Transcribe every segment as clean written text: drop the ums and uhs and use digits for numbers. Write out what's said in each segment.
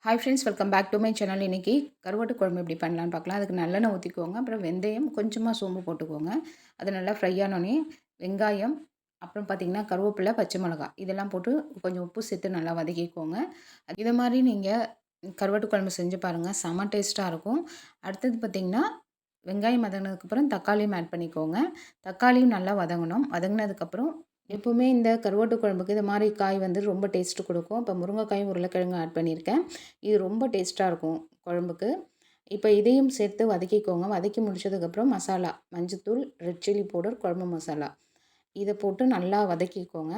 Hi friends, welcome back to my channel. இன்றைக்கி கருவாட்டு குழம்பு எப்படி பண்ணலான்னு பார்க்கலாம். அதுக்கு நல்லெண்ணெய் ஊற்றிக்கோங்க. அப்புறம் வெந்தயம், கொஞ்சமாக சோம்பு போட்டுக்கோங்க. அது நல்லா ஃப்ரை ஆனோடனே வெங்காயம், அப்புறம் பார்த்திங்கன்னா கருவேப்பிலை, பச்சை மிளகாய் இதெல்லாம் போட்டு கொஞ்சம் உப்பு சேர்த்து நல்லா வதக்கிக்கோங்க. இதை மாதிரி நீங்கள் கருவாட்டு குழம்பு செஞ்சு பாருங்கள், செம்ம டேஸ்ட்டாக இருக்கும். அடுத்தது பார்த்திங்கன்னா வெங்காயம் வதங்கினதுக்கப்புறம் தக்காளியும் ஆட் பண்ணிக்கோங்க. தக்காளியும் நல்லா வதங்கணும். வதங்கினதுக்கப்புறம் எப்போவுமே இந்த கருவாட்டு குழம்புக்கு இது மாதிரி காய் வந்து ரொம்ப டேஸ்ட்டு கொடுக்கும். இப்போ முருங்கைக்காயும் உருளைக்கிழங்கும் ஆட் பண்ணியிருக்கேன். இது ரொம்ப டேஸ்ட்டாக இருக்கும் குழம்புக்கு. இப்போ இதையும் சேர்த்து வதக்கிக்கோங்க. வதக்கி முடிச்சதுக்கப்புறம் மசாலா, மஞ்சத்தூள், ரெட் சில்லி பவுடர், குழம்பு மசாலா இதை போட்டு நல்லா வதக்கிக்கோங்க.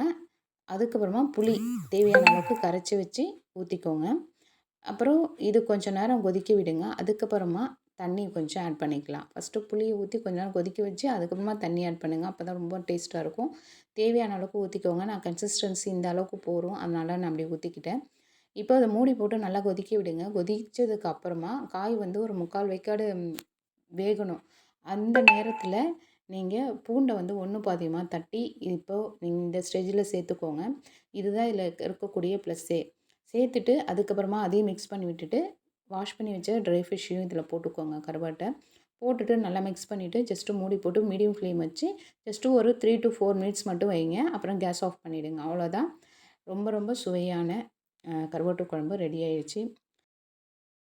அதுக்கப்புறமா புளி தேவையான அளவுக்கு கரைச்சி வச்சு ஊற்றிக்கோங்க. அப்புறம் இது கொஞ்சம் நேரம் கொதிக்க விடுங்க. அதுக்கப்புறமா தண்ணி கொஞ்சம் ஆட் பண்ணிக்கலாம். ஃபஸ்ட்டு புளியை ஊற்றி கொஞ்ச நேரம் கொதிக்க வச்சு அதுக்கப்புறமா தண்ணி ஆட் பண்ணுங்கள். அப்போ தான் ரொம்ப டேஸ்ட்டாக இருக்கும். தேவையான அளவுக்கு ஊற்றிக்கோங்க. நான் கன்சிஸ்டன்சி இந்த அளவுக்கு போதும், அதனால் நான் அப்படி ஊற்றிக்கிட்டேன். இப்போ அதை மூடி போட்டு நல்லா கொதிக்க விடுங்க. கொதிச்சதுக்கு அப்புறமா காய் வந்து ஒரு 3/4 வேக்காடு வேகணும். அந்த நேரத்தில் நீங்கள் பூண்டை வந்து 1 பாதியமாக தட்டி இப்போது இந்த ஸ்டேஜில் சேர்த்துக்கோங்க. இதுதான் இதில் இருக்கக்கூடிய ப்ளஸ்ஸே. சேர்த்துட்டு அதுக்கப்புறமா அதையும் மிக்ஸ் பண்ணி விட்டுட்டு வாஷ் பண்ணி வச்ச ட்ரை ஃபிஷ்ஷையும் இதில் போட்டுக்கோங்க. கருவாட்டை போட்டுட்டு நல்லா மிக்ஸ் பண்ணிவிட்டு ஜஸ்ட்டு மூடி போட்டு மீடியம் ஃப்ளேம் வச்சு ஜஸ்ட்டு ஒரு 3 to 4 மினிட்ஸ் மட்டும் வைங்க. அப்புறம் கேஸ் ஆஃப் பண்ணிவிடுங்க. அவ்வளோதான். ரொம்ப ரொம்ப சுவையான கருவாட்டு குழம்பு ரெடி ஆயிடுச்சு.